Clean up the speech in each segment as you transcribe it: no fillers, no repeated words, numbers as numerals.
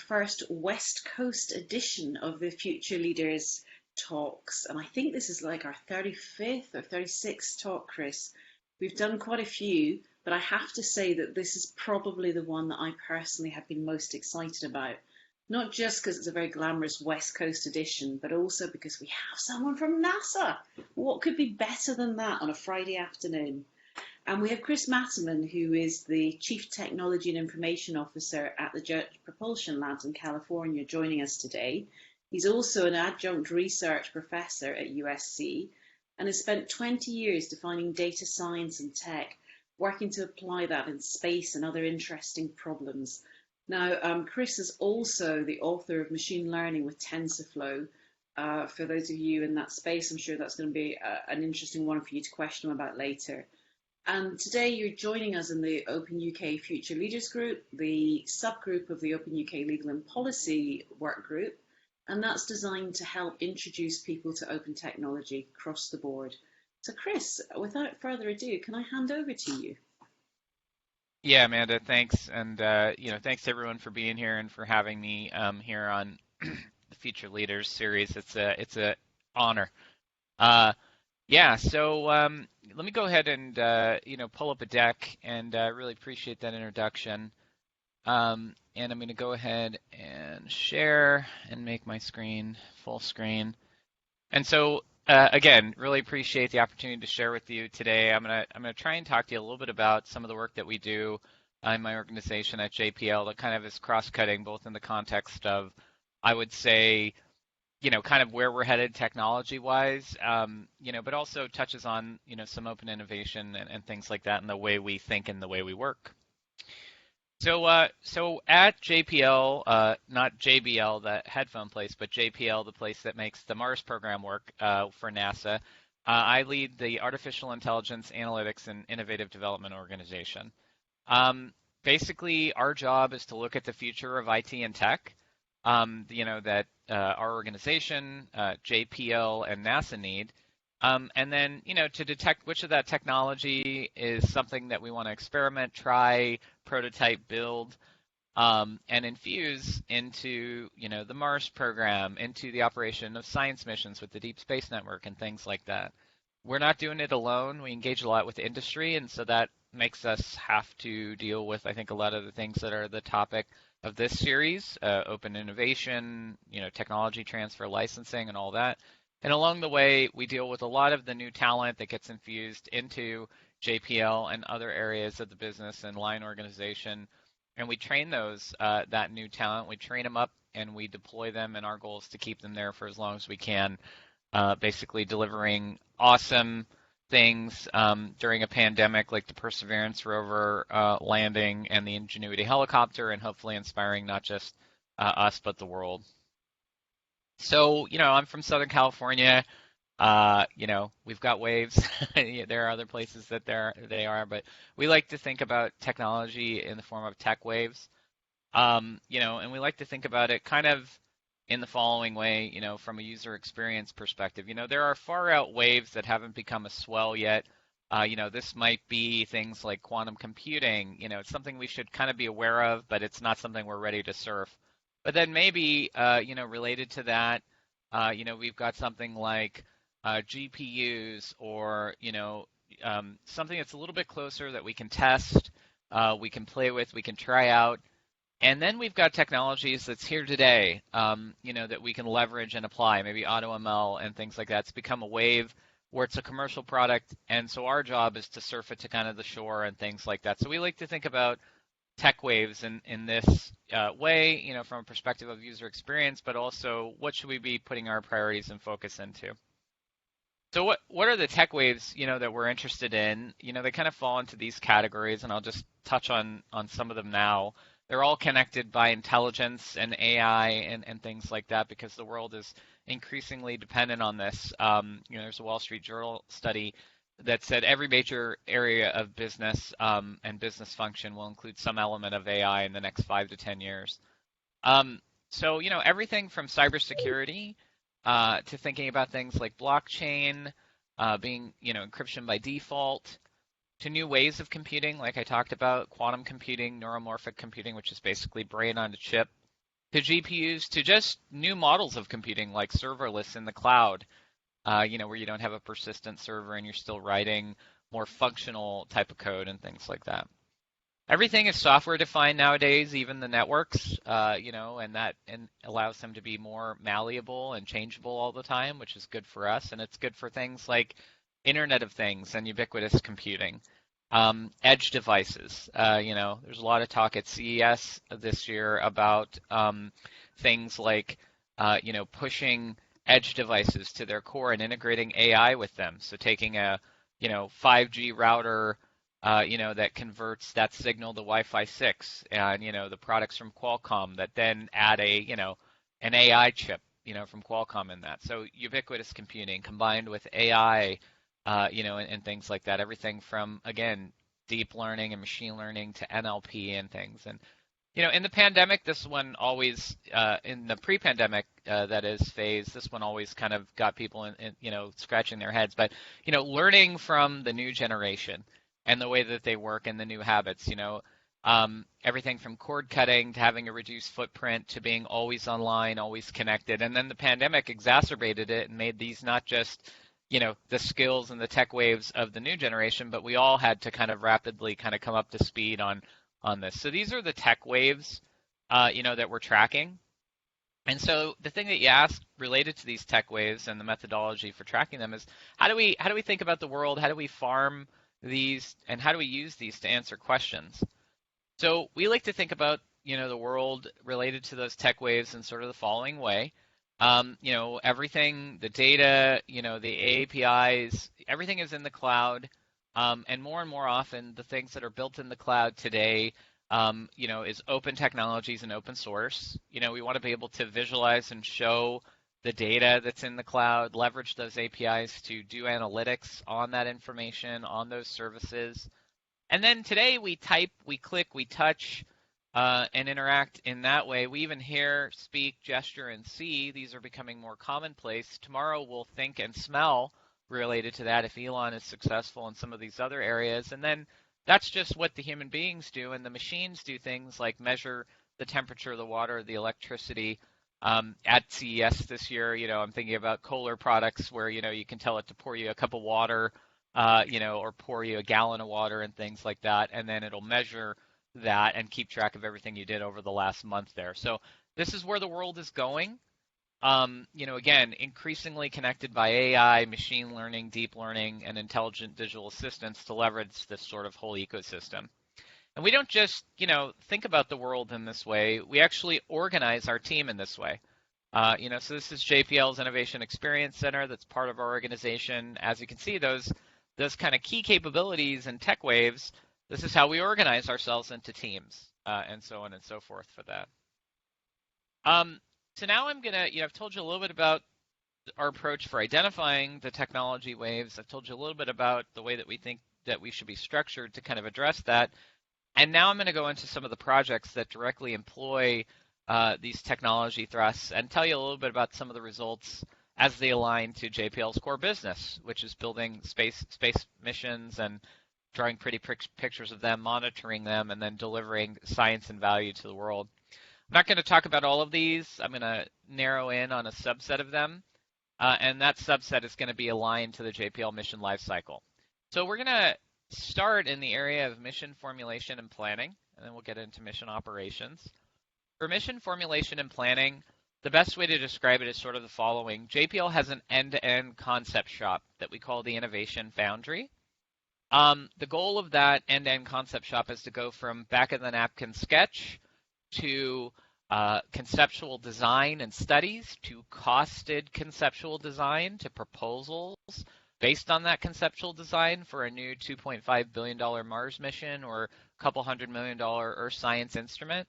first West Coast edition of the Future Leaders talks. And I think this is like our 35th or 36th talk, Chris. We've done quite a few, but I have to say that this is probably the one that I personally have been most excited about. Not just because it's a very glamorous West Coast edition, but also because we have someone from NASA. What could be better than that on a Friday afternoon? And we have Chris Mattmann, who is the Chief Technology and Information Officer at the Jet Propulsion Labs in California, joining us today. He's also an adjunct research professor at USC and has spent 20 years defining data science and tech, working to apply that in space and other interesting problems. Now, Chris is also the author of Machine Learning with TensorFlow. For those of you in that space, I'm sure that's going to be an interesting one for you to question him about later. And today you're joining us in the Open UK Future Leaders Group, the subgroup of the Open UK Legal and Policy Work Group, and that's designed to help introduce people to open technology across the board. So Chris, without further ado, can I hand over to you? Yeah, Amanda, thanks. And, thanks everyone for being here and for having me here on the Future Leaders series. It's a honor. So let me go ahead and, pull up a deck, and I really appreciate that introduction. And I'm going to go ahead and share and make my screen full screen. And so, again, really appreciate the opportunity to share with you today. I'm gonna try and talk to you a little bit about some of the work that we do in my organization at JPL that kind of is cross-cutting, both in the context of, I would say, kind of where we're headed technology-wise, but also touches on, some open innovation and things like that, and the way we think and the way we work. So at JPL, not JBL, the headphone place, but JPL, the place that makes the Mars program work for NASA, I lead the Artificial Intelligence Analytics and Innovative Development Organization. Basically, our job is to look at the future of IT and tech, that our organization, JPL, and NASA need. And then, to detect which of that technology is something that we want to experiment, try, prototype, build, and infuse into, the Mars program, into the operation of science missions with the Deep Space Network and things like that. We're not doing it alone. We engage a lot with industry, and so that makes us have to deal with, I think, a lot of the things that are the topic of this series, open innovation, technology transfer, licensing, and all that. And along the way, we deal with a lot of the new talent that gets infused into JPL and other areas of the business and line organization. And we train that new talent, we train them up, and we deploy them, and our goal is to keep them there for as long as we can, basically delivering awesome things during a pandemic like the Perseverance rover landing and the Ingenuity helicopter, and hopefully inspiring not just us, but the world. So, I'm from Southern California. We've got waves. There are other places that they are, but we like to think about technology in the form of tech waves. And we like to think about it kind of in the following way, from a user experience perspective. There are far out waves that haven't become a swell yet. This might be things like quantum computing. It's something we should kind of be aware of, but it's not something we're ready to surf. But then maybe, related to that, we've got something like GPUs or, something that's a little bit closer that we can test, we can play with, we can try out. And then we've got technologies that's here today, that we can leverage and apply, maybe AutoML and things like that. It's become a wave where it's a commercial product, and so our job is to surf it to kind of the shore and things like that. So we like to think about tech waves in this way, from a perspective of user experience, but also what should we be putting our priorities and focus into. So what are the tech waves, that we're interested in? They kind of fall into these categories, and I'll just touch on some of them now. They're all connected by intelligence and AI and things like that, because the world is increasingly dependent on this. There's a Wall Street Journal study that said every major area of business and business function will include some element of AI in the next 5 to 10 years. So, everything from cybersecurity to thinking about things like blockchain, being, encryption by default, to new ways of computing, like I talked about, quantum computing, neuromorphic computing, which is basically brain on a chip, to GPUs to just new models of computing like serverless in the cloud, where you don't have a persistent server and you're still writing more functional type of code and things like that. Everything is software defined nowadays, even the networks, and allows them to be more malleable and changeable all the time, which is good for us. And it's good for things like Internet of Things and ubiquitous computing. Edge devices, there's a lot of talk at CES this year about things like, pushing edge devices to their core and integrating AI with them. So taking a, 5G router, that converts that signal to Wi-Fi 6, and the products from Qualcomm that then add an AI chip, from Qualcomm in that. So ubiquitous computing combined with AI, and things like that. Everything from, again, deep learning and machine learning to NLP and things. And in the pandemic, this one always, in the pre-pandemic, that is phase, this one always kind of got people in scratching their heads. But learning from the new generation and the way that they work and the new habits, everything from cord cutting to having a reduced footprint to being always online, always connected. And then the pandemic exacerbated it and made these not just, the skills and the tech waves of the new generation, but we all had to kind of rapidly kind of come up to speed on this. So these are the tech waves, that we're tracking. And so the thing that you asked related to these tech waves and the methodology for tracking them is how do we think about the world? How do we farm these, and how do we use these to answer questions? So we like to think about, the world related to those tech waves in sort of the following way. Everything, the data, the APIs, everything is in the cloud. And more often, the things that are built in the cloud today, is open technologies and open source. We want to be able to visualize and show the data that's in the cloud, leverage those APIs to do analytics on that information, on those services. And then today we type, we click, we touch, and interact in that way. We even hear, speak, gesture, and see. These are becoming more commonplace. Tomorrow we'll think and smell related to that if Elon is successful in some of these other areas. And then that's just what the human beings do, and the machines do things like measure the temperature of the water, the electricity. At CES this year, I'm thinking about Kohler products where, you can tell it to pour you a cup of water, or pour you a gallon of water and things like that, and then it'll measure that and keep track of everything you did over the last month there. So this is where the world is going. Again, increasingly connected by AI, machine learning, deep learning, and intelligent digital assistants to leverage this sort of whole ecosystem. And we don't just, think about the world in this way. We actually organize our team in this way. So this is JPL's Innovation Experience Center that's part of our organization. As you can see, those kind of key capabilities and tech waves, this is how we organize ourselves into teams, and so on and so forth for that. So now I'm going to, I've told you a little bit about our approach for identifying the technology waves. I've told you a little bit about the way that we think that we should be structured to kind of address that. And now I'm going to go into some of the projects that directly employ these technology thrusts and tell you a little bit about some of the results as they align to JPL's core business, which is building space missions and drawing pretty pictures of them, monitoring them, and then delivering science and value to the world. I'm not going to talk about all of these. I'm going to narrow in on a subset of them, and that subset is going to be aligned to the JPL mission lifecycle. So we're going to start in the area of mission formulation and planning, and then we'll get into mission operations. For mission formulation and planning, the best way to describe it is sort of the following. JPL has an end-to-end concept shop that we call the Innovation Foundry. The goal of that end-to-end concept shop is to go from back-of-the-napkin sketch to conceptual design and studies, to costed conceptual design, to proposals based on that conceptual design for a new $2.5 billion Mars mission or a couple $100 million Earth science instrument.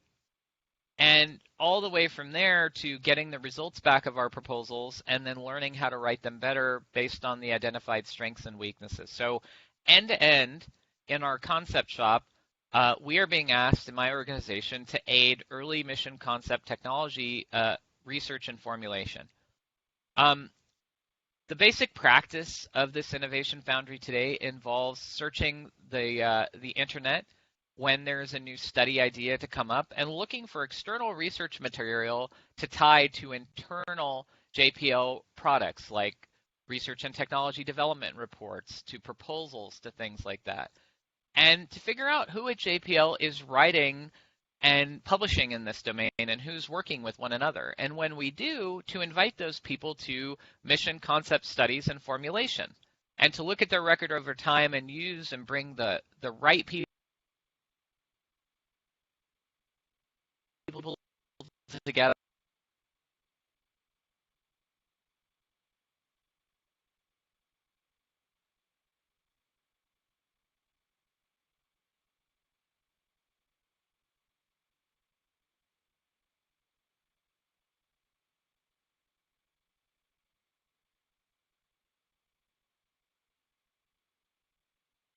And all the way from there to getting the results back of our proposals and then learning how to write them better based on the identified strengths and weaknesses. So end-to-end in our concept shop, we are being asked in my organization to aid early mission concept technology research and formulation. The basic practice of this Innovation Foundry today involves searching the internet, when there's a new study idea to come up and looking for external research material to tie to internal JPL products like research and technology development reports, to proposals, to things like that. And to figure out who at JPL is writing and publishing in this domain and who's working with one another. And when we do, to invite those people to mission concept studies and formulation, and to look at their record over time and use and bring the right people together.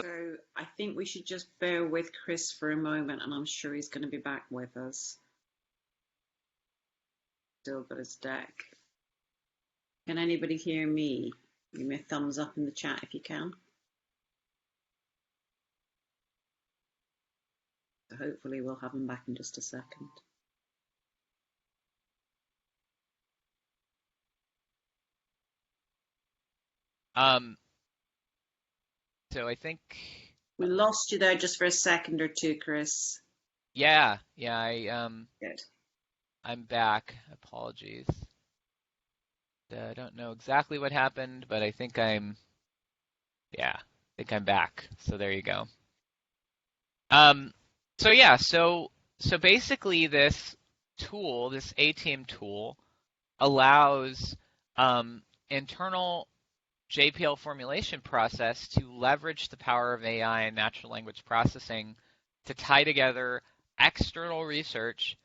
So I think we should just bear with Chris for a moment, and I'm sure he's going to be back with us. Still got his deck. Can anybody hear me? Give me a thumbs up in the chat if you can. So hopefully we'll have him back in just a second. So I think we lost you there just for a second or two, Chris. Yeah, Good. I'm back. Apologies. I don't know exactly what happened, but I think I'm back. So there you go. So basically this tool, this ATM tool, allows internal JPL formulation process to leverage the power of AI and natural language processing to tie together external research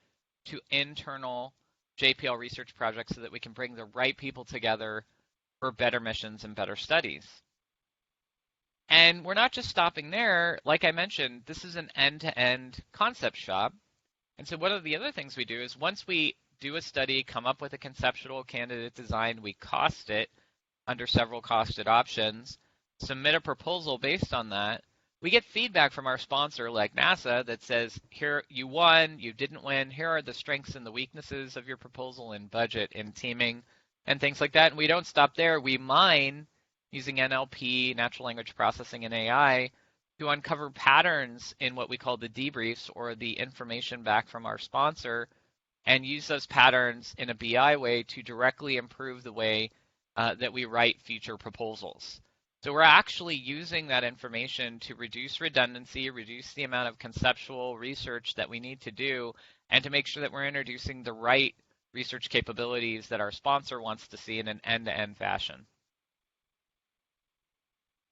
to internal JPL research projects so that we can bring the right people together for better missions and better studies. And we're not just stopping there. Like I mentioned, this is an end-to-end concept shop. And so one of the other things we do is once we do a study, come up with a conceptual candidate design, we cost it under several costed options, submit a proposal based on that. We get feedback from our sponsor like NASA that says, here, you won, you didn't win, here are the strengths and the weaknesses of your proposal in budget, in teaming, and things like that. And we don't stop there. We mine using NLP, natural language processing, and AI to uncover patterns in what we call the debriefs, or the information back from our sponsor, and use those patterns in a BI way to directly improve the way that we write future proposals. So we're actually using that information to reduce redundancy, reduce the amount of conceptual research that we need to do, and to make sure that we're introducing the right research capabilities that our sponsor wants to see in an end-to-end fashion.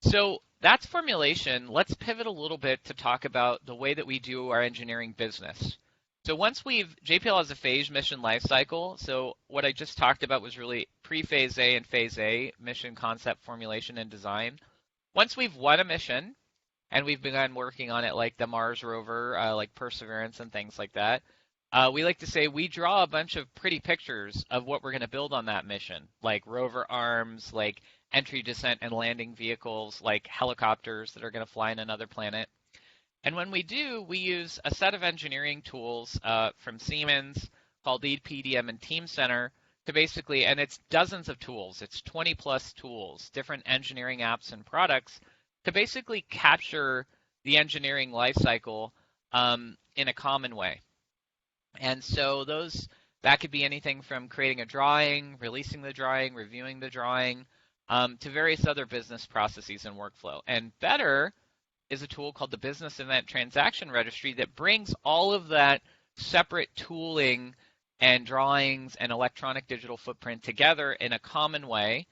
So that's formulation. Let's pivot a little bit to talk about the way that we do our engineering business. So once JPL has a phase mission lifecycle. So what I just talked about was really pre-phase A and phase A, mission concept, formulation, and design. Once we've won a mission and we've begun working on it, like the Mars rover, like Perseverance and things like that, we like to say we draw a bunch of pretty pictures of what we're going to build on that mission, like rover arms, like entry, descent, and landing vehicles, like helicopters that are going to fly in another planet. And when we do, we use a set of engineering tools from Siemens called Lead PDM and Team Center to basically, and it's dozens of tools, it's 20 plus tools, different engineering apps and products to basically capture the engineering lifecycle in a common way. And so that could be anything from creating a drawing, releasing the drawing, reviewing the drawing, to various other business processes and workflow. And BETR is a tool called the Business Event Transaction Registry that brings all of that separate tooling and drawings and electronic digital footprint together in a common way,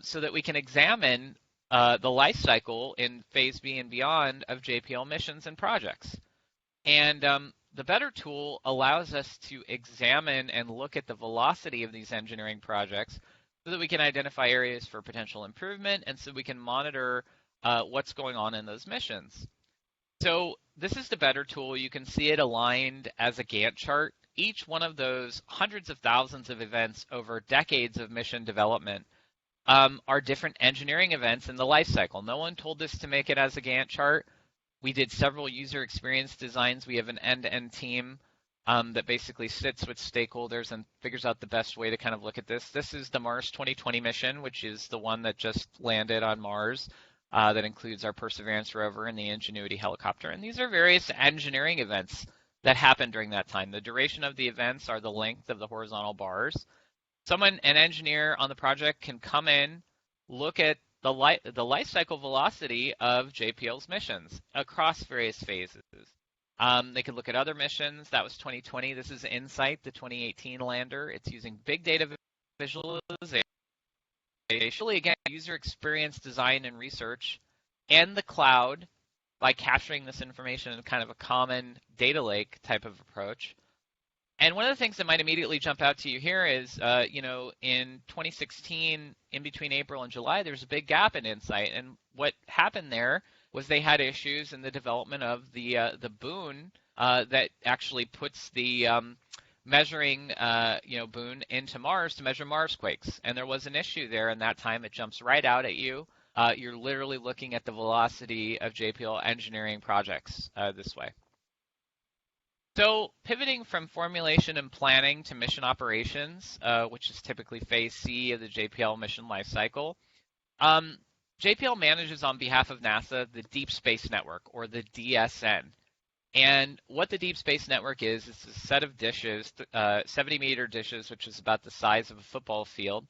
so that we can examine the life cycle in phase B and beyond of JPL missions and projects. And the BETR tool allows us to examine and look at the velocity of these engineering projects so that we can identify areas for potential improvement, and so we can monitor what's going on in those missions. So this is the BETR tool. You can see it aligned as a Gantt chart. Each one of those hundreds of thousands of events over decades of mission development are different engineering events in the life cycle. No one told us to make it as a Gantt chart. We did several user experience designs. We have an end-to-end team that basically sits with stakeholders and figures out the best way to kind of look at this. This is the Mars 2020 mission, which is the one that just landed on Mars. That includes our Perseverance rover and the Ingenuity helicopter. And these are various engineering events that happen during that time. The duration of the events are the length of the horizontal bars. An engineer on the project can come in, look at the life cycle velocity of JPL's missions across various phases. They could look at other missions. That was 2020. This is InSight, the 2018 lander. It's using big data visualization, again, user experience design and research, and the cloud by capturing this information in kind of a common data lake type of approach. And one of the things that might immediately jump out to you here is, in 2016, in between April and July, there's a big gap in InSight. And what happened there was they had issues in the development of the boon that actually puts the measuring boon into Mars to measure Mars quakes. And there was an issue there, and that time it jumps right out at you. You're literally looking at the velocity of JPL engineering projects this way. So pivoting from formulation and planning to mission operations, which is typically phase C of the JPL mission lifecycle, JPL manages on behalf of NASA the Deep Space Network, or the DSN. And what the Deep Space Network is a set of dishes, 70-meter dishes, which is about the size of a football field.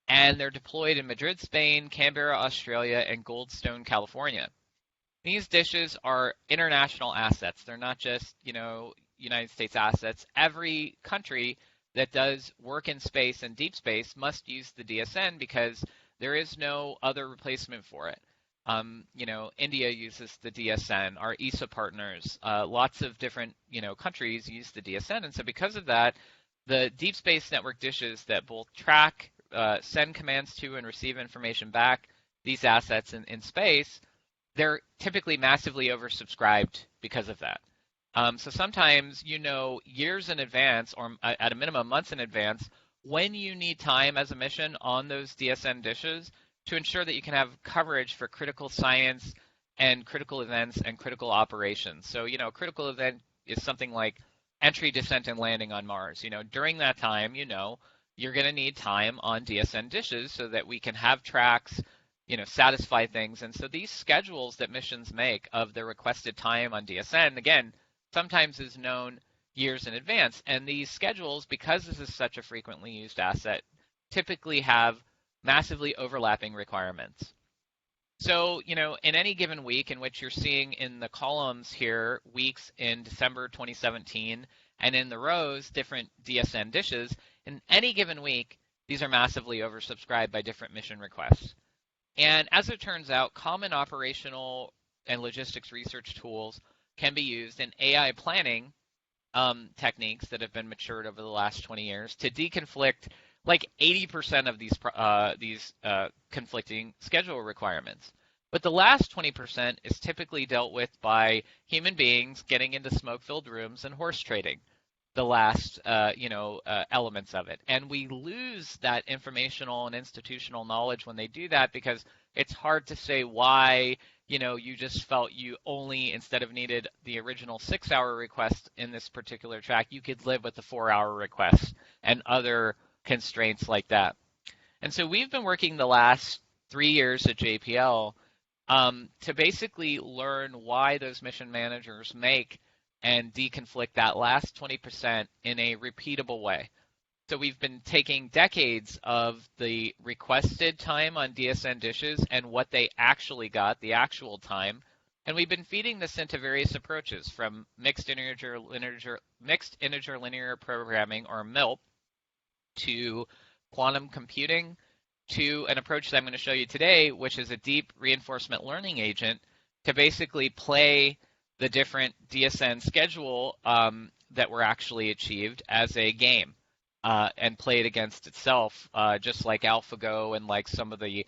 And they're deployed in Madrid, Spain, Canberra, Australia, and Goldstone, California. These dishes are international assets. They're not just, United States assets. Every country that does work in space and deep space must use the DSN because there is no other replacement for it. India uses the DSN, our ESA partners, lots of different, countries use the DSN. And so because of that, the Deep Space Network dishes that both track, send commands to, and receive information back, these assets in space, they're typically massively oversubscribed because of that. So sometimes years in advance, or at a minimum months in advance, when you need time as a mission on those DSN dishes to ensure that you can have coverage for critical science and critical events and critical operations. So, a critical event is something like entry, descent, and landing on Mars. During that time, you're going to need time on DSN dishes so that we can have tracks, satisfy things. And so these schedules that missions make of the requested time on DSN, again, sometimes is known years in advance. And these schedules, because this is such a frequently used asset, typically have massively overlapping requirements. So, in any given week, in which you're seeing in the columns here weeks in December 2017, and in the rows different DSN dishes, in any given week, these are massively oversubscribed by different mission requests. And as it turns out, common operational and logistics research tools can be used in AI planning techniques that have been matured over the last 20 years to deconflict like 80% of these conflicting schedule requirements. But the last 20% is typically dealt with by human beings getting into smoke-filled rooms and horse trading, the last elements of it. And we lose that informational and institutional knowledge when they do that because it's hard to say why you just felt you only, instead of needed the original 6-hour request in this particular track, you could live with the 4-hour request and other constraints like that. And so we've been working the last 3 years at JPL to basically learn why those mission managers make and deconflict that last 20% in a repeatable way. So we've been taking decades of the requested time on DSN dishes and what they actually got, the actual time, and we've been feeding this into various approaches, from mixed integer linear programming, or MILP, to quantum computing, to an approach that I'm going to show you today, which is a deep reinforcement learning agent to basically play the different DSN schedule that were actually achieved as a game and play it against itself, just like AlphaGo and like some of the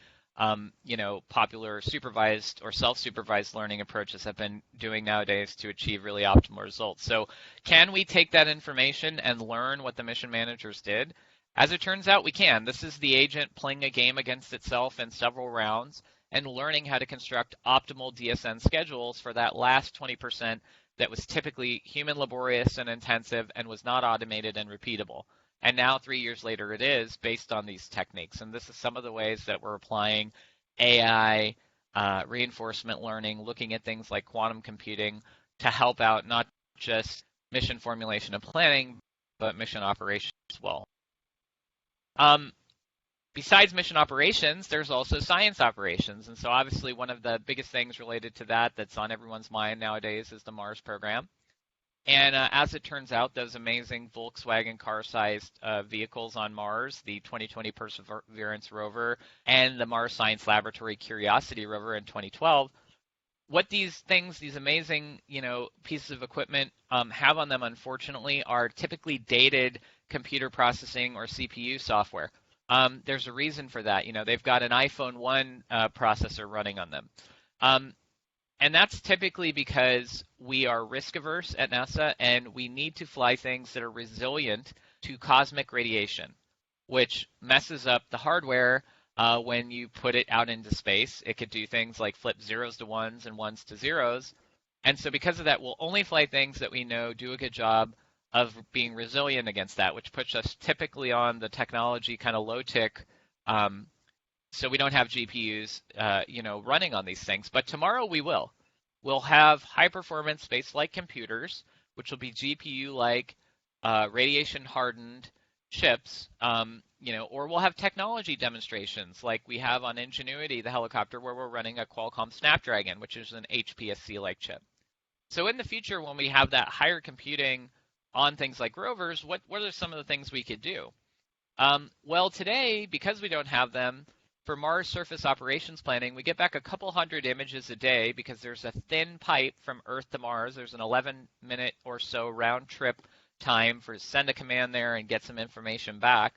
popular supervised or self-supervised learning approaches have been doing nowadays to achieve really optimal results. So can we take that information and learn what the mission managers did? As it turns out, we can. This is the agent playing a game against itself in several rounds. and learning how to construct optimal DSN schedules for that last 20% that was typically human laborious and intensive and was not automated and repeatable. And now 3 years later it is, based on these techniques. And this is some of the ways that we're applying AI, reinforcement learning, looking at things like quantum computing to help out not just mission formulation and planning, but mission operations as well. Besides mission operations, there's also science operations. And so obviously one of the biggest things related to that that's on everyone's mind nowadays is the Mars program. And as it turns out, those amazing Volkswagen car-sized vehicles on Mars, the 2020 Perseverance rover and the Mars Science Laboratory Curiosity rover in 2012, what these things, these amazing, pieces of equipment have on them, unfortunately, are typically dated computer processing or CPU software. There's a reason for that. They've got an iPhone 1 processor running on them. And that's typically because we are risk averse at NASA and we need to fly things that are resilient to cosmic radiation, which messes up the hardware when you put it out into space. It could do things like flip zeros to ones and ones to zeros. And so because of that, we'll only fly things that we know do a good job of being resilient against that, which puts us typically on the technology kind of low tick. So we don't have GPUs, running on these things. But tomorrow we will. We'll have high-performance space-like computers, which will be GPU-like, radiation-hardened chips, or we'll have technology demonstrations like we have on Ingenuity, the helicopter, where we're running a Qualcomm Snapdragon, which is an HPSC-like chip. So in the future, when we have that higher computing on things like rovers, what are some of the things we could do? Well, today, because we don't have them, for Mars surface operations planning, we get back a couple hundred images a day because there's a thin pipe from Earth to Mars. There's an 11-minute or so round trip time for send a command there and get some information back.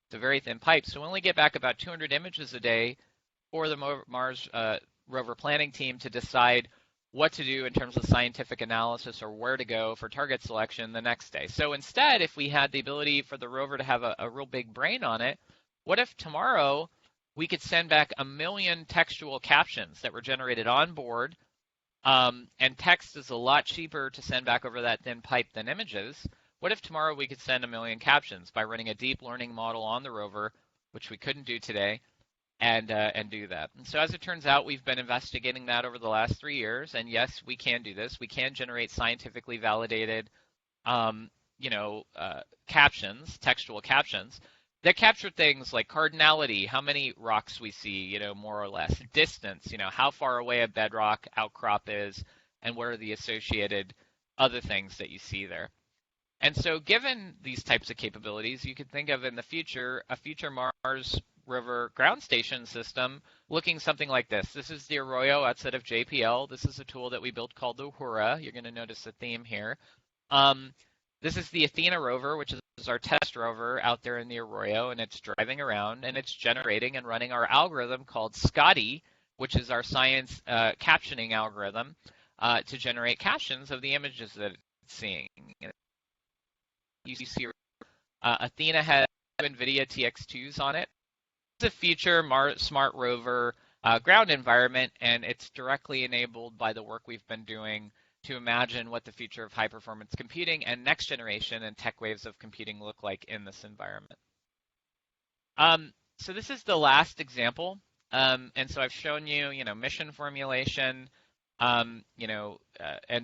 It's a very thin pipe. So we only get back about 200 images a day for the Mars rover planning team to decide what to do in terms of scientific analysis or where to go for target selection the next day. So instead, if we had the ability for the rover to have a real big brain on it, what if tomorrow we could send back 1 million textual captions that were generated on board, and text is a lot cheaper to send back over that thin pipe than images. What if tomorrow we could send 1 million captions by running a deep learning model on the rover, which we couldn't do today, and do that? And so as it turns out, we've been investigating that over the last 3 years, and yes, we can do this. We can generate scientifically validated, captions, textual captions, that capture things like cardinality, how many rocks we see, more or less, distance, how far away a bedrock outcrop is, and what are the associated other things that you see there. And so given these types of capabilities, you could think of in the future, a future Mars rover ground station system looking something like this. This is the Arroyo outside of JPL. This is a tool that we built called the Uhura. You're going to notice a theme here. This is the Athena rover, which is our test rover out there in the Arroyo, and it's driving around, and it's generating and running our algorithm called Scotty, which is our science captioning algorithm to generate captions of the images that it's seeing. You see Athena has NVIDIA TX2s on it. It's a future smart rover ground environment, and it's directly enabled by the work we've been doing to imagine what the future of high-performance computing and next generation and tech waves of computing look like in this environment. So this is the last example. And so I've shown you, mission formulation, and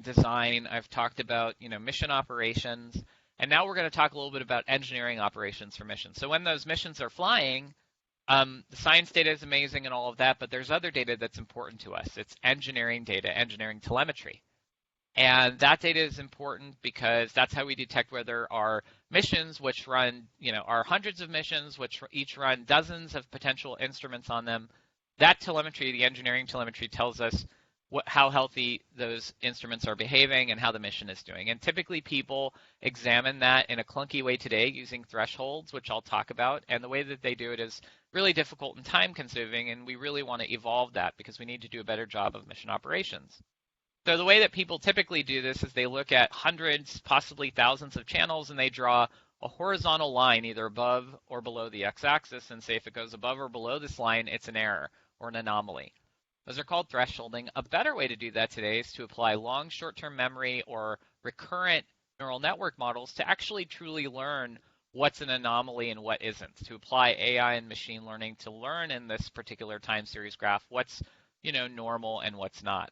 design. I've talked about, mission operations. And now we're going to talk a little bit about engineering operations for missions. So when those missions are flying, the science data is amazing and all of that, but there's other data that's important to us. It's engineering data, engineering telemetry. And that data is important because that's how we detect where there are missions which run, are hundreds of missions which each run dozens of potential instruments on them. That telemetry, the engineering telemetry, tells us how healthy those instruments are behaving and how the mission is doing. And typically people examine that in a clunky way today using thresholds, which I'll talk about. And the way that they do it is really difficult and time consuming, and we really want to evolve that because we need to do a better job of mission operations. So the way that people typically do this is they look at hundreds, possibly thousands of channels, and they draw a horizontal line either above or below the x-axis and say if it goes above or below this line, it's an error or an anomaly. Those are called thresholding. A better way to do that today is to apply long short-term memory or recurrent neural network models to actually truly learn what's an anomaly and what isn't, to apply AI and machine learning to learn in this particular time series graph what's normal and what's not.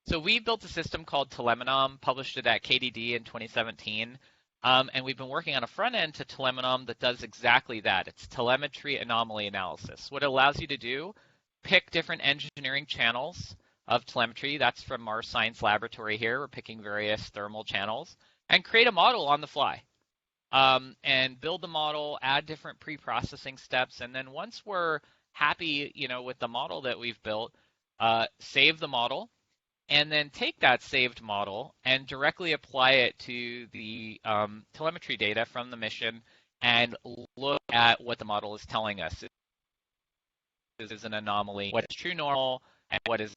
So we built a system called Telemanom, published it at KDD in 2017, and we've been working on a front end to Telemanom that does exactly that. It's telemetry anomaly analysis. What it allows you to do, pick different engineering channels of telemetry. That's from our science laboratory here. We're picking various thermal channels and create a model on the fly. And build the model, add different pre-processing steps, and then once we're happy, with the model that we've built, save the model, and then take that saved model and directly apply it to the telemetry data from the mission and look at what the model is telling us. Is an anomaly, what is true normal, and what is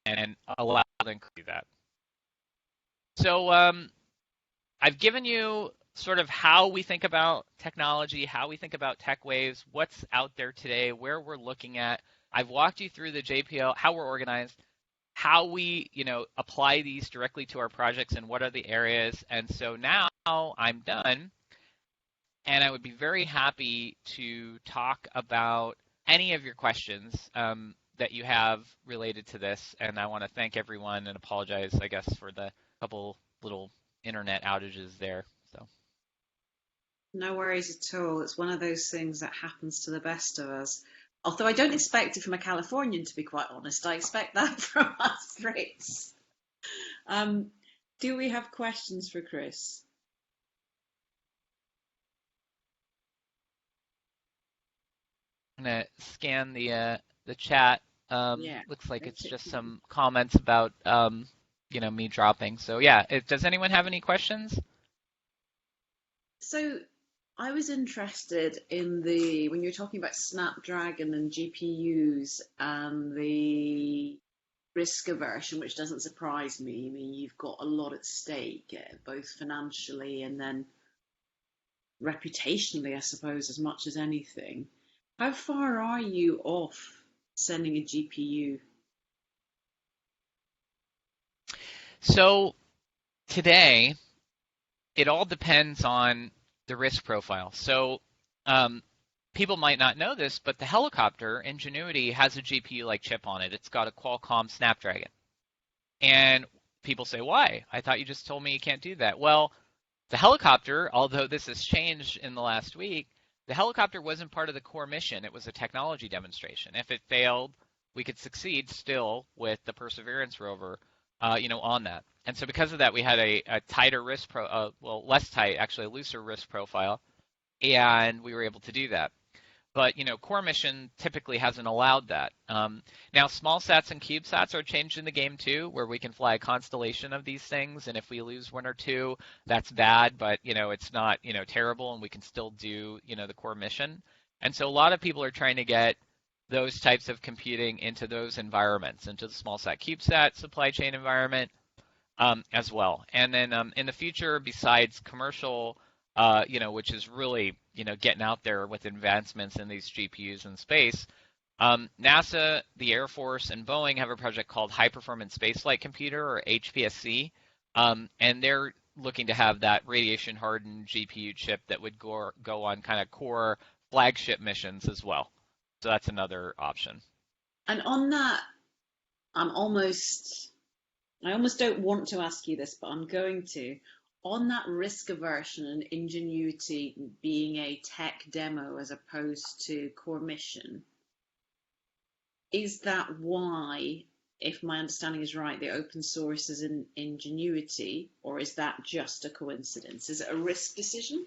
and allow them to do that. So I've given you sort of how we think about technology, how we think about tech waves, what's out there today, where we're looking at. I've walked you through the JPL, how we're organized, how we, apply these directly to our projects and what are the areas. And so now I'm done, and I would be very happy to talk about any of your questions that you have related to this. And I want to thank everyone and apologize, I guess, for the couple little internet outages there. So no worries at all. It's one of those things that happens to the best of us. Although I don't expect it from a Californian, to be quite honest. I expect that from us Brits. Do we have questions for Chris? I'm gonna scan the chat. Yeah. Looks like it's just some comments about me dropping. So yeah, does anyone have any questions? So I was interested in when you're talking about Snapdragon and GPUs and the risk aversion, which doesn't surprise me. I mean, you've got a lot at stake, both financially and then reputationally, I suppose, as much as anything. How far are you off sending a GPU? So today, it all depends on the risk profile. So people might not know this, but the helicopter, Ingenuity, has a GPU-like chip on it. It's got a Qualcomm Snapdragon. And people say, why? I thought you just told me you can't do that. Well, the helicopter, although this has changed in the last week, the helicopter wasn't part of the core mission. It was a technology demonstration. If it failed, we could succeed still with the Perseverance rover, on that. And so because of that, we had a tighter risk less tight, actually a looser risk profile, and we were able to do that. But, core mission typically hasn't allowed that. Now, small sats and CubeSats are changing the game too, where we can fly a constellation of these things, and if we lose one or two, that's bad, but, it's not, terrible, and we can still do, the core mission. And so a lot of people are trying to get those types of computing into those environments, into the small sat CubeSat supply chain environment as well. And then in the future, besides commercial, which is really, getting out there with advancements in these GPUs in space, NASA, the Air Force, and Boeing have a project called High Performance Spaceflight Computer, or HPSC, and they're looking to have that radiation-hardened GPU chip that would go on kind of core flagship missions as well. So that's another option. And on that, I almost don't want to ask you this, but I'm going to. On that risk aversion and Ingenuity being a tech demo as opposed to core mission, is that why, if my understanding is right, the open source is in Ingenuity, or is that just a coincidence? Is it a risk decision?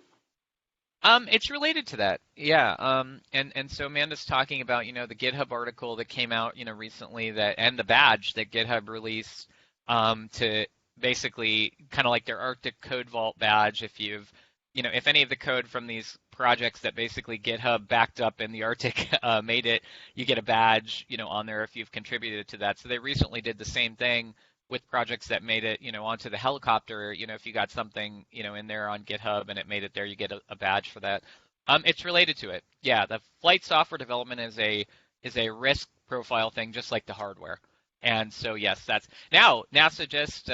It's related to that, yeah. And so Amanda's talking about, the GitHub article that came out, recently, and the badge that GitHub released to basically kind of like their Arctic Code Vault badge. If if any of the code from these projects that basically GitHub backed up in the Arctic made it, you get a badge, on there if you've contributed to that. So they recently did the same thing with projects that made it, onto the helicopter. If you got something, in there on GitHub and it made it there, you get a badge for that. It's related to it. Yeah, the flight software development is a risk profile thing, just like the hardware. And so yes, that's now NASA just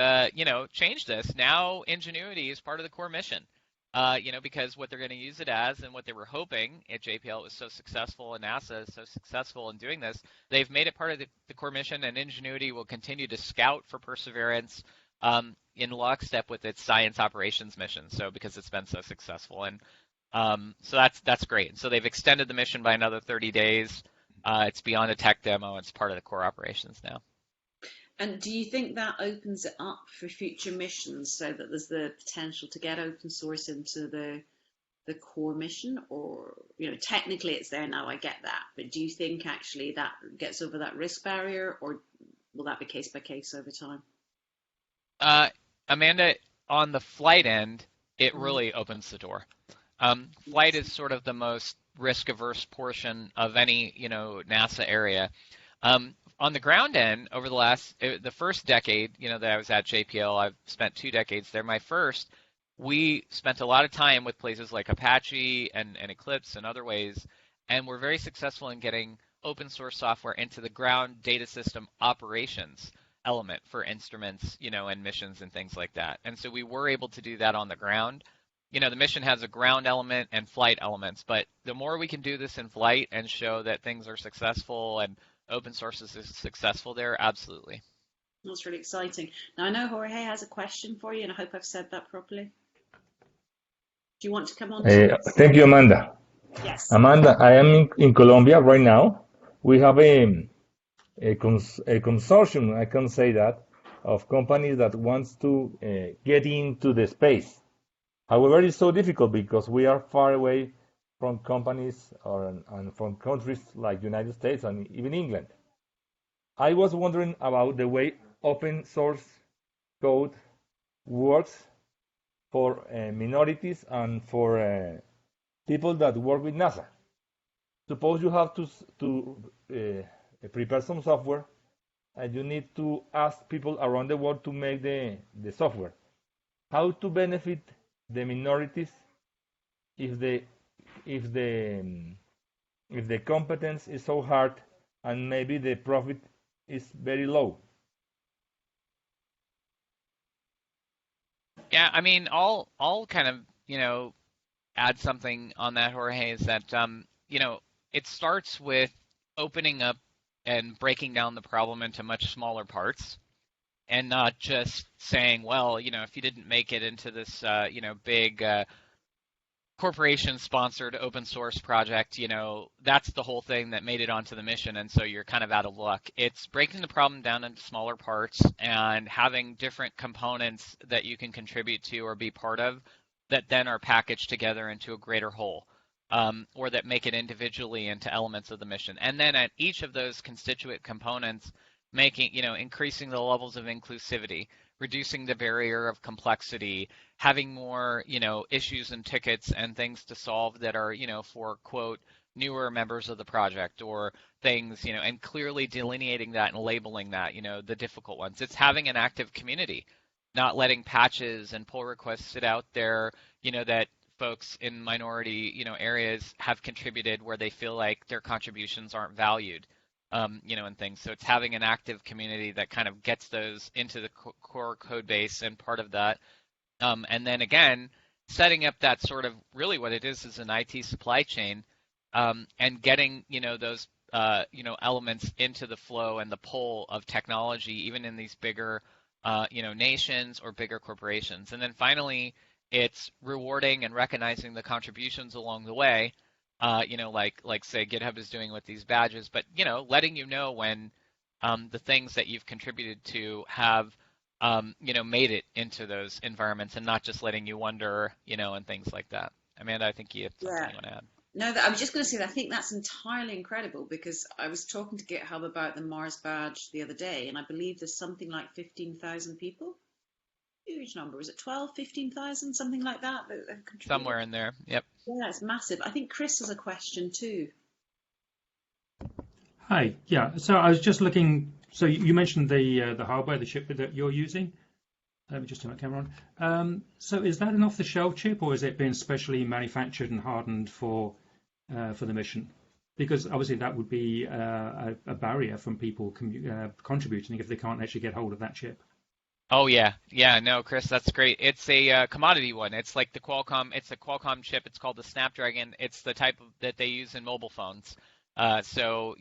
changed this. Now Ingenuity is part of the core mission. Because what they're going to use it as and what they were hoping at JPL was so successful and NASA is so successful in doing this, they've made it part of the core mission, and Ingenuity will continue to scout for Perseverance in lockstep with its science operations mission. So because it's been so successful, and so that's great. So they've extended the mission by another 30 days. It's beyond a tech demo. It's part of the core operations now. And do you think that opens it up for future missions so that there's the potential to get open source into the core mission? Or, technically it's there now, I get that. But do you think actually that gets over that risk barrier, or will that be case by case over time? Amanda, on the flight end, it really opens the door. Flight is sort of the most risk-averse portion of any, NASA area. On the ground end, over the first decade, that I was at JPL, I've spent 2 decades there. My first, we spent a lot of time with places like Apache and Eclipse and other ways, and we're very successful in getting open source software into the ground data system operations element for instruments, and missions and things like that. And so we were able to do that on the ground. The mission has a ground element and flight elements, but the more we can do this in flight and show that things are successful and open source is successful there, absolutely. That's really exciting. Now, I know Jorge has a question for you, and I hope I've said that properly. Do you want to come on? Thank you, Amanda. Yes. Amanda, I am in Colombia right now. We have a consortium, I can say that, of companies that wants to get into the space. However, it's so difficult because we are far away from companies and from countries like United States and even England. I was wondering about the way open source code works for minorities and for people that work with NASA. Suppose you have to prepare some software and you need to ask people around the world to make the software. How to benefit the minorities if the competence is so hard and maybe the profit is very low? Yeah, I mean, I'll kind of, add something on that, Jorge, is that, it starts with opening up and breaking down the problem into much smaller parts and not just saying, well, if you didn't make it into this, big corporation-sponsored open source project, that's the whole thing that made it onto the mission, and so you're kind of out of luck. It's breaking the problem down into smaller parts and having different components that you can contribute to or be part of that then are packaged together into a greater whole, or that make it individually into elements of the mission. And then at each of those constituent components, increasing the levels of inclusivity, reducing the barrier of complexity, having more, issues and tickets and things to solve that are, for, quote, newer members of the project or things, and clearly delineating that and labeling that, the difficult ones. It's having an active community, not letting patches and pull requests sit out there, that folks in minority, areas have contributed where they feel like their contributions aren't valued. And things. So it's having an active community that kind of gets those into the core code base and part of that. And then again, setting up that sort of really what it is an IT supply chain, and getting, those, elements into the flow and the pull of technology, even in these bigger, nations or bigger corporations. And then finally, it's rewarding and recognizing the contributions along the way. Like say GitHub is doing with these badges, but letting when the things that you've contributed to have made it into those environments, and not just letting you wonder, and things like that. Amanda, I think you have something you want to add. No, I was just going to say that I think that's entirely incredible, because I was talking to GitHub about the Mars badge the other day, and I believe there's something like 15,000 people. Huge number. Was it 12, 15,000, something like that? Somewhere in there. Yep. Yeah, it's massive. I think Chris has a question too. Hi. Yeah. So I was just looking. So you mentioned the hardware, the chip that you're using. Let me just turn my camera on. So is that an off-the-shelf chip, or is it been specially manufactured and hardened for the mission? Because obviously that would be a barrier from people contributing if they can't actually get hold of that chip. Oh yeah, no, Chris, that's great. It's a commodity one. It's like the Qualcomm. It's a Qualcomm chip. It's called the Snapdragon. It's the type that they use in mobile phones. So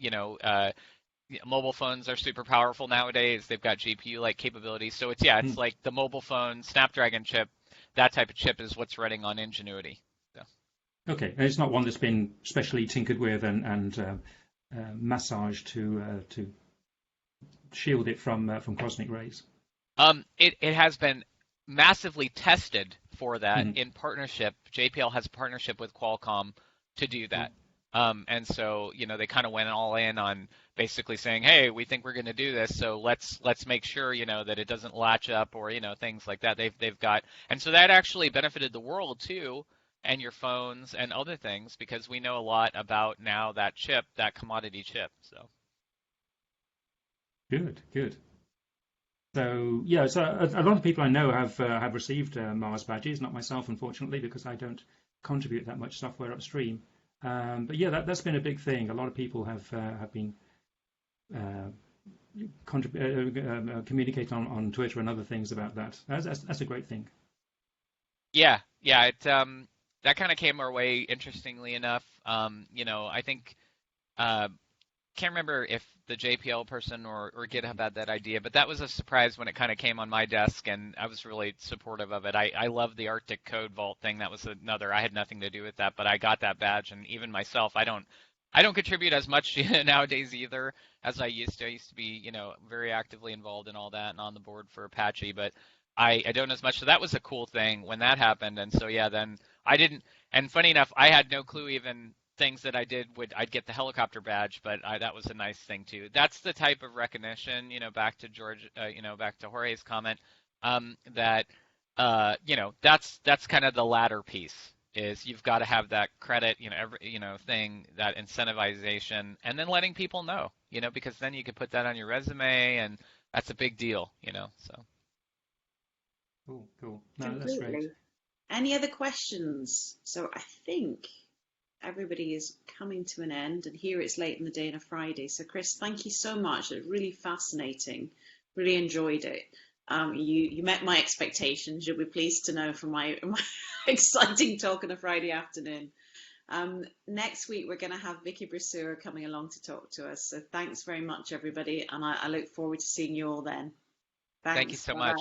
mobile phones are super powerful nowadays. They've got GPU-like capabilities. So it's like the mobile phone Snapdragon chip. That type of chip is what's running on Ingenuity. So. Okay, and it's not one that's been specially tinkered with and massaged to shield it from cosmic rays. It has been massively tested for that in partnership. JPL has a partnership with Qualcomm to do that. And so, they kind of went all in on basically saying, hey, we think we're going to do this, so let's make sure, that it doesn't latch up or, things like that. They've got, and so that actually benefited the world too, and your phones and other things, because we know a lot about now that chip, that commodity chip. So good. So so a lot of people I know have received Mars badges, not myself, unfortunately, because I don't contribute that much software upstream. But yeah, that's been a big thing. A lot of people have been communicating on Twitter and other things about that. That's a great thing. Yeah, it that kind of came our way, interestingly enough. I think can't remember if the JPL person or GitHub had that idea, but that was a surprise when it kind of came on my desk, and I was really supportive of it. I love the Arctic Code Vault thing. That was another. I had nothing to do with that, but I got that badge, and even myself, I don't contribute as much nowadays either as I used to. I used to be, very actively involved in all that and on the board for Apache, but I don't as much. So that was a cool thing when that happened, and so then I didn't. And funny enough, I had no clue even. Things that I did I'd get the helicopter badge, but that was a nice thing too. That's the type of recognition, back to George, back to Jorge's comment, that that's kind of the latter piece is you've got to have that credit, thing, that incentivization, and then letting people know, because then you can put that on your resume, and that's a big deal, so. Cool. No, that's great. Any other questions? So I think everybody is coming to an end, and here it's late in the day on a Friday. So Chris, thank you so much. It was really fascinating. Really enjoyed it. You met my expectations. You'll be pleased to know from my exciting talk on a Friday afternoon. Next week, we're going to have Vicky Brasseur coming along to talk to us. So thanks very much, everybody. And I look forward to seeing you all then. Thanks. Thank you so much.